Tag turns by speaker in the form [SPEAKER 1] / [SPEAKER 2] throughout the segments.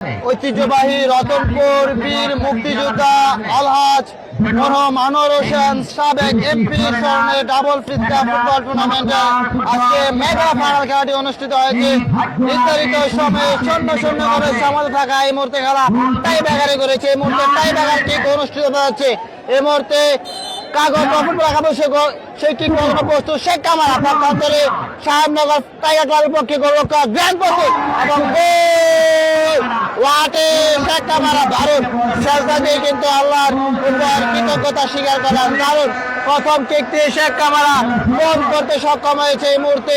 [SPEAKER 1] ঐতিহ্যবাহী রতনপুর বীর মুক্তিযোদ্ধা আলহাজ মরহুম আনোয়ার হোসেন সাবেক এমপি স্মরণে ডাবল ফিস্টা ফুটবল টুর্নামেন্টে আজকে মেগা ফাইনাল খেলাটি অনুষ্ঠিত হয়েছে। নির্ধারিত সময়ে 0-0 করে সামনে থাকা এই মুহূর্তে খেলা টাই ব্যাগারে করেছে। এই মুহূর্তে টাই ব্যাগার কিক অনুষ্ঠিত হচ্ছে। এই মুহূর্তে কাগজ ফুটবল একাদশে সেই কিক করানো প্রস্তুত শেখ কামাল পক্ষান্তরে সাহেবনগর টাইগার ক্লাবের পক্ষে গোলরক্ষক গ্র্যান্ড প্রস্তুত এবং ওয়াটে শেখ কামাল দারুণ সেজদা দিয়ে কিন্তু আল্লাহর উপর কৃতজ্ঞতা স্বীকার করেন। দারুণ প্রথম কিক দিয়ে শেখ কামারা গোল করতে সক্ষম হয়েছে। এই মুহূর্তে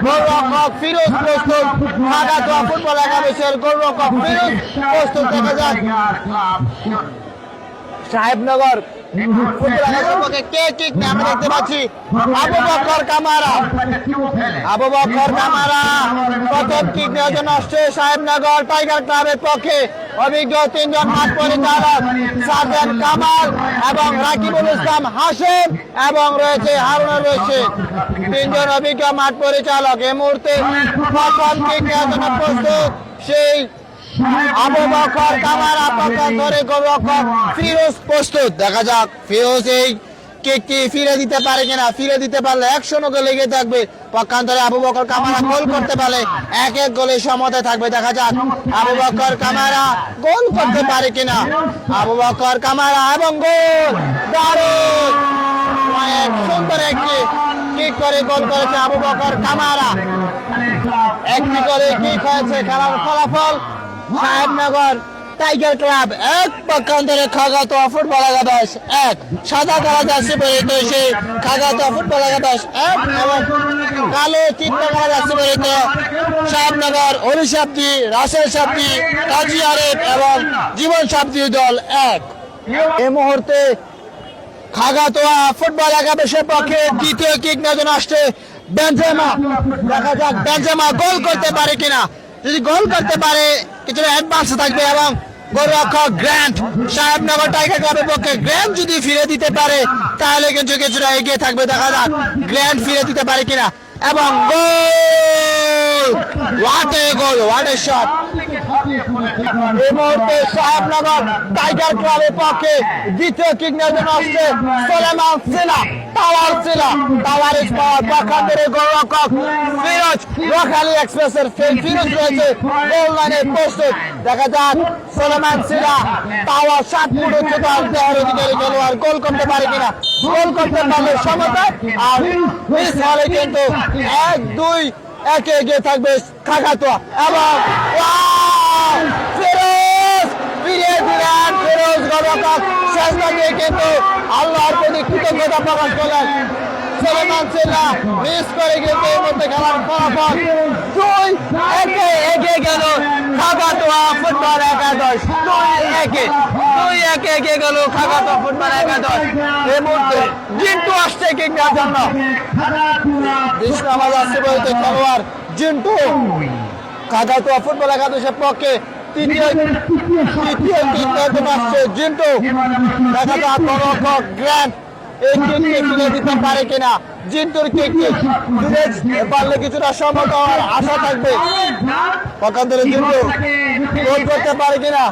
[SPEAKER 1] গোলরক্ষক ফিরোজ প্রস্তুত, ঢাকা ফুটবল একাদশের গোলরক্ষক ফিরোজ প্রস্তুত। দেখা যাক সাহেবনগর ফুটবল একাদশের পক্ষে কে কিক নেয় আমরা দেখতে পাচ্ছি আবু বকর কামারা। আবু বকর কামারা প্রথম কিক নেওয়ার জন্য আসছে সাহেবনগর টাইগার ক্লাবের পক্ষে। অভিজ্ঞ তিনজন মাঠ পরিচালক সাজেদ কামাল এবং রাকিবুল ইসলাম হাশেম এবং রয়েছে হারুনা রয়েছে তিনজন অভিজ্ঞ মাঠ পরিচালক। এই মুহূর্তে প্রথম কিক নেওয়ার জন্য প্রস্তুত সেই আবু বকর কামারা পক্ষান্তরে গোলরক্ষক ফিরোজ প্রস্তুত। দেখা যাক ফিরোজ এই কিকটি ফিরে দিতে পারে কিনা। ফিরে দিতে পারলে 100 গোলে লেগে থাকবে। পক্ষান্তরে আবু বকর কামারা গোল করতে পারলে 1-1 গোলে সমতায় থাকবে। দেখা যাক আবু বকর কামারা গোল করতে পারে কিনা। আবু বকর কামারা এবং গোল, দারুণ সুন্দর একটি কিক করে গোল করেছে আবু বকর কামারা। একটি করে কিক হয়েছে। খেলার ফলাফল সাহেবনগর টাইগার ক্লাব 1, পক্ষান্তরে খাগাতোয়া ফুটবল একাদশ 1। সাদা কালা জার্সি পরিহিত সেই খাগাতোয়া ফুটবল একাদশ 1 এবং কালো চিত্র কালা জার্সি পরিহিত সাহেবনগর হরি সাবদি, রাসেল সাবদি, কাজী আরেফ এবং জীবন সাবদি দল 1। এই মুহূর্তে খাগাতোয়া ফুটবল একাদশের পক্ষে দ্বিতীয় কিক নেওয়ার জন্য আসছে বেনজেমা। দেখা যাক বেনজেমা গোল করতে পারে কিনা। যদি গোল করতে পারে কিছুটা অ্যাডভান্স থাকবে এবং গোলরক্ষক গ্র্যান্ট সাহেবনগর টাইগার ক্লাবের পক্ষে গ্র্যান্ট যদি ফিরে দিতে পারে তাহলে কিন্তু কিছুটা এগিয়ে থাকবে। দেখা যাক গ্র্যান্ট ফিরে দিতে পারে কিনা এবং গোল, ওয়াটে গোল, ওয়াটে শট। এই মুহূর্তে সাহেবনগর টাইগার ক্লাবের পক্ষে দ্বিতীয় কিক নেওয়ার জন্য আসছে সোলেমান সিনা, টাওয়ার সিনা, টাওয়ার স্পাওয়ার পক্ষান্তরে গোলরক্ষক ফিরোজ। নোয়াখালী এক্সপ্রেসের ফিরোজ রয়েছে গোল লাইনে প্রস্তুত। দেখা যাক সোলেমান সিনা টাওয়ার 7 ফুট উচ্চতার দেহের অধিকারী খেলোয়াড় গোল করতে পারে কিনা। গোল করতে পারলে সমতা, আর মিস হলে কিন্তু 1-2 একে এগিয়ে থাকবে খাগাতোয়া এবং ফিরোজ ফিরিয়ে দিলেন। ফিরোজ গোলরক্ষক সেজদা দিয়ে কিন্তু আল্লাহর প্রতি কৃতজ্ঞতা প্রকাশ করলেন। সোলেমান সিনা মিস করে কিন্তু এর মধ্যে খেলার ফলাফল 2-1 এগিয়ে গেল খাগাতোয়া ফুটবল একাদশ। 2-1 এগিয়ে গেল খাগাতোয়া ফুটবল একাদশ। এই মুহূর্তে জিন্টু আসছে কিক নেওয়ার জন্য। ইসলামাবাদ আসছে বলতে খেলোয়াড় জিন্টু খাগাতোয়া ফুটবল একাদশের পক্ষে তৃতীয় কিক নেওয়ার জন্য আসছে জিন্টু। দেখা যাক গোলরক্ষক গ্র্যান্ট এই কিককে ফিরে দিতে পারে কিনা। জিন্টুর কিককে ফিরে পারলে কিছুটা সম্মত হওয়ার আশা থাকবে। পক্ষান্তরে জিন্টু গোল করতে পারে কিনা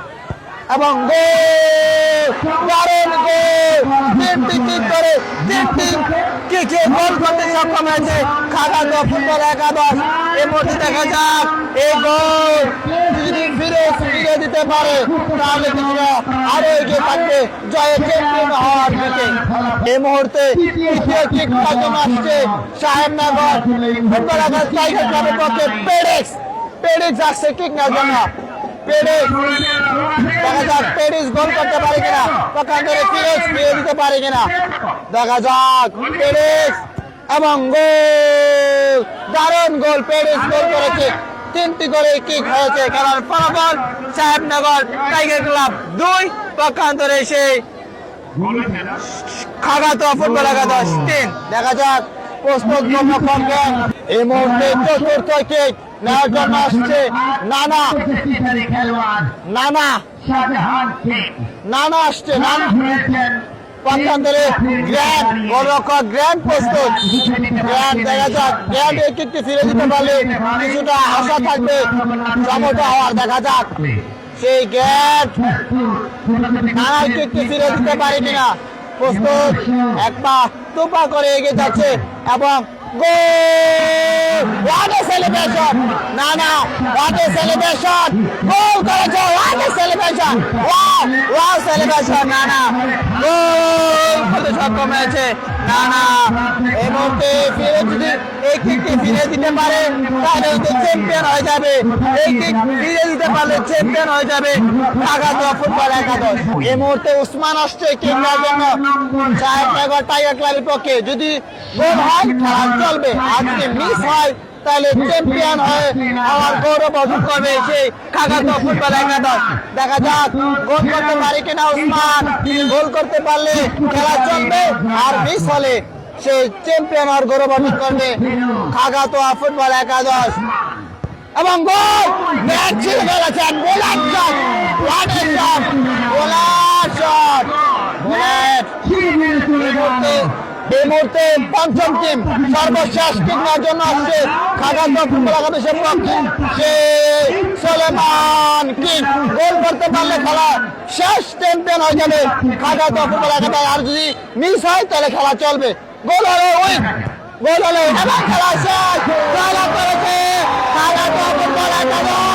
[SPEAKER 1] এবং দারুণ গোল, 3টি কিক করে 3টি কিকে গোল করতে সক্ষম হয়েছে খাগাতোয়া ফুটবল একাদশ। এই মুহূর্তে দেখা যাক এই গোল যদি ফিরে দিতে পারে তাহলে কিছুটা আরো এগিয়ে থাকবে জয়ের চ্যাম্পিয়ন হওয়ার দিকে। এই মুহূর্তে তৃতীয় কিক করার জন্য আসছে সাহেবনগর ফুটবল একাদশ টাইগার ক্লাবের পক্ষে পেডিক্স আসছে কিক নেওয়ার জন্য। দেখা যাক পেডিক্স গোল করতে পারে কিনা। পক্ষান্তরে ফিরোজ ফিরে দিতে পারে কিনা। দেখা যাক পেডিক্স এবং গোল, দারুণ গোল। পেডিক্স গোল করেছে। 3টি করে কিক হয়েছে। খেলার ফলাফল সাহেবনগর টাইগার ক্লাব 2, পক্ষান্তরে সেই খাগাতোয়া ফুটবল একাদশ 3। দেখা যাক প্রস্তুত এই মুহূর্তে চতুর্থ কিক নেওয়ার জন্য আসছে নানা আসছে পক্ষান্তরে গ্র্যান্ড গোলরক্ষক গ্র্যান্ড প্রস্তুত। গ্র্যান্ড দেখা যাক গ্র্যান্ড এই কিকটি ফিরে দিতে পারলে কিছুটা আশা থাকবে সমতা হওয়ার। দেখা যাক সেই গেট কানাল কিকটি ফিরে দিতে পারে কিনা। প্রস্তুত, এক পা দুপা করে এগিয়ে যাচ্ছে এবং গোল! What a celebration! না না, হোয়াট এ সেলিব্রেশন! গোল করেছে! What a celebration! Wow wow celebration! না না, গোল করতে সক্ষম হয়েছে। না না, এই মুহূর্তে ফিরে যদি এই কিকটি ফিরে দিতে পারে তাহলে কিন্তু চ্যাম্পিয়ন হয়ে যাবে। এই কিক ফিরে দিতে পারলে চ্যাম্পিয়ন হয়ে যাবে ঢাকা ফুটবল একাদশ। এই মুহূর্তে উসমান আসছে কিক দেওয়ার জন্য সাহেবনগর টাইগার ক্লাবের পক্ষে। যদি গোল হয় খেলা চলবে, আর যদি মিস হয় তাহলে চ্যাম্পিয়ন হয়ে আমার গৌরব অর্জন করবে সেই খাগাতো ফুটবল একাদশ। দেখা যাক গোল করতে পারে কিনা উসমান। গোল করতে পারলে খেলা চলবে, আর মিস হলে সে চ্যাম্পিয়ন হওয়ার গৌরব অর্জন করবে খাগাতোয়া ফুটবল একাদশ। এবং গোল! ম্যাচ ছিঁড়ে ফেলেছেন, bowler shot! What a shot! Bowler shot! Bowler! এই মুহূর্তে পঞ্চম টিম সর্বশেষ কিক নেওয়ার জন্য আসছে খাগাতোয়া ফুটবল একাদশের পক্ষে। সে সুলেমান কিক গোল করতে পারলে খেলা শেষ, চ্যাম্পিয়ন হয়ে যাবে খাগাতোয়া ফুটবল একাদশ। আর যদি মিস হয় তাহলে খেলা চলবে। গোল হলে উইন, গোল হলে এবং খেলা শেষ। খেলা করেছে খাগাতোয়া ফুটবল একাদশ।